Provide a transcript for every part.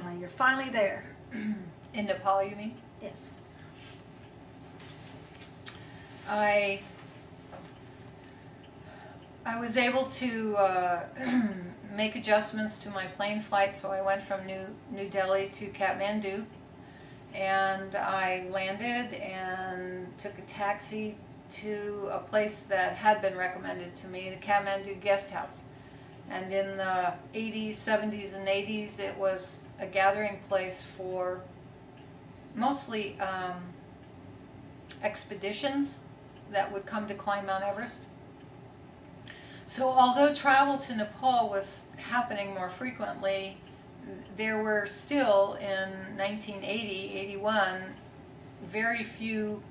finally. You're finally there. In Nepal, you mean? Yes. I was able to make adjustments to my plane flight, so I went from New Delhi to Kathmandu, and I landed and took a taxi to a place that had been recommended to me, the Kathmandu guest house. And in the 80s, 70s, and 80s, it was a gathering place for mostly expeditions that would come to climb Mount Everest. So although travel to Nepal was happening more frequently, there were still, in 1980, 81, very few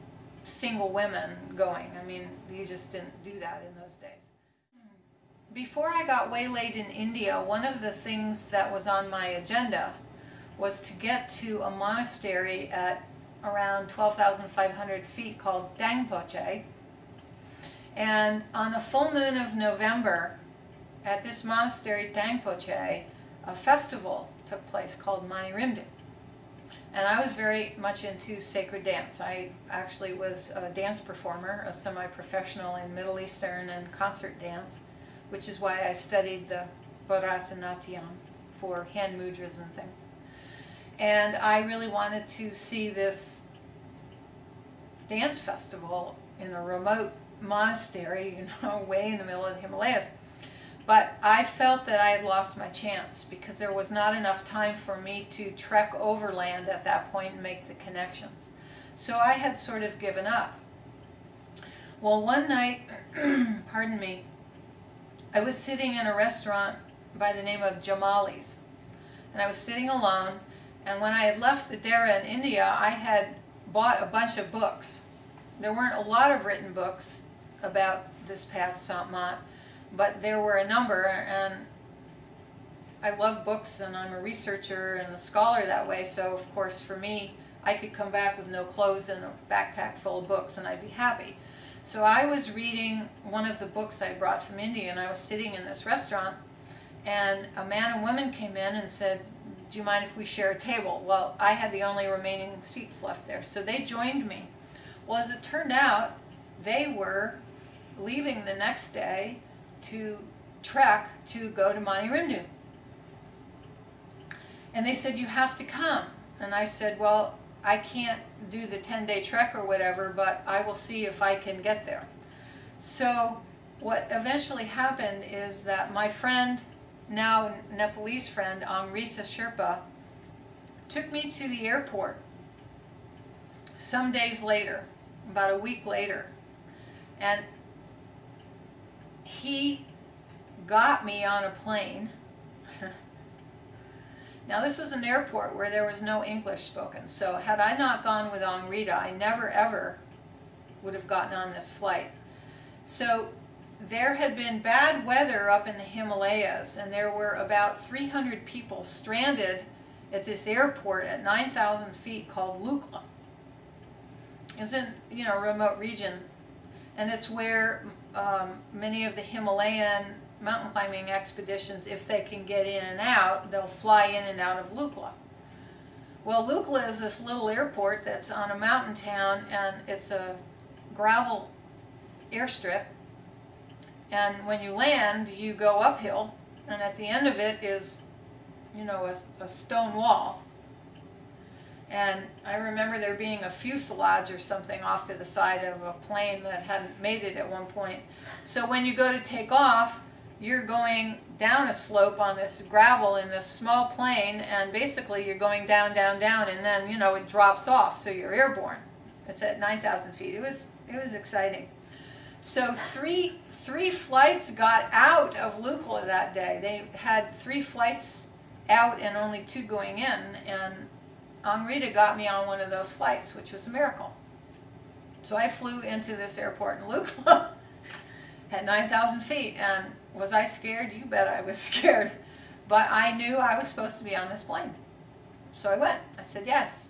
single women going. I mean, you just didn't do that in those days. Before I got waylaid in India, one of the things that was on my agenda was to get to a monastery at around 12,500 feet called Dangpoche. And on the full moon of November, at this monastery, Dangpoche, a festival took place called Mani Rimdu. And I was very much into sacred dance. I actually was a dance performer, a semi-professional in Middle Eastern and concert dance, which is why I studied the Bharatanatyam for hand mudras and things. And I really wanted to see this dance festival in a remote monastery, way in the middle of the Himalayas. But I felt that I had lost my chance because there was not enough time for me to trek overland at that point and make the connections. So I had sort of given up. Well, one night, pardon me, I was sitting in a restaurant by the name of Jamali's, and I was sitting alone, and when I had left the Dera in India, I had bought a bunch of books. There weren't a lot of written books about this path, Sant Mat, but there were a number, and I love books, and I'm a researcher and a scholar that way, so of course for me, I could come back with no clothes and a backpack full of books and I'd be happy. So I was reading one of the books I brought from India, and I was sitting in this restaurant, and a man and woman came in and said, "Do you mind if we share a table?" Well, I had the only remaining seats left there, so they joined me. Well, as it turned out, they were leaving the next day to trek to go to Mani Rimdu. And they said, "You have to come." And I said, "Well, I can't do the 10-day trek or whatever, but I will see if I can get there." So what eventually happened is that my friend, now Nepalese friend, Angrita Sherpa, took me to the airport some days later, about a week later, and he got me on a plane. Now this is an airport where there was no English spoken, so had I not gone with Angrita, I never ever would have gotten on this flight. So there had been bad weather up in the Himalayas, and there were about 300 people stranded at this airport at 9,000 feet called Lukla. It's in, a remote region, and it's where many of the Himalayan mountain climbing expeditions, if they can get in and out, they'll fly in and out of Lukla. Well, Lukla is this little airport that's on a mountain town, and it's a gravel airstrip, and when you land, you go uphill, and at the end of it is, a stone wall. And I remember there being a fuselage or something off to the side of a plane that hadn't made it at one point. So when you go to take off, you're going down a slope on this gravel in this small plane, and basically you're going down, down, down, and then, it drops off, so you're airborne. It's at 9,000 feet. It was exciting. So three flights got out of Lukla that day. They had 3 flights out and only 2 going in, and Angrita got me on one of those flights, which was a miracle. So I flew into this airport in Lukla at 9,000 feet, and was I scared? You bet I was scared. But I knew I was supposed to be on this plane. So I went. I said yes.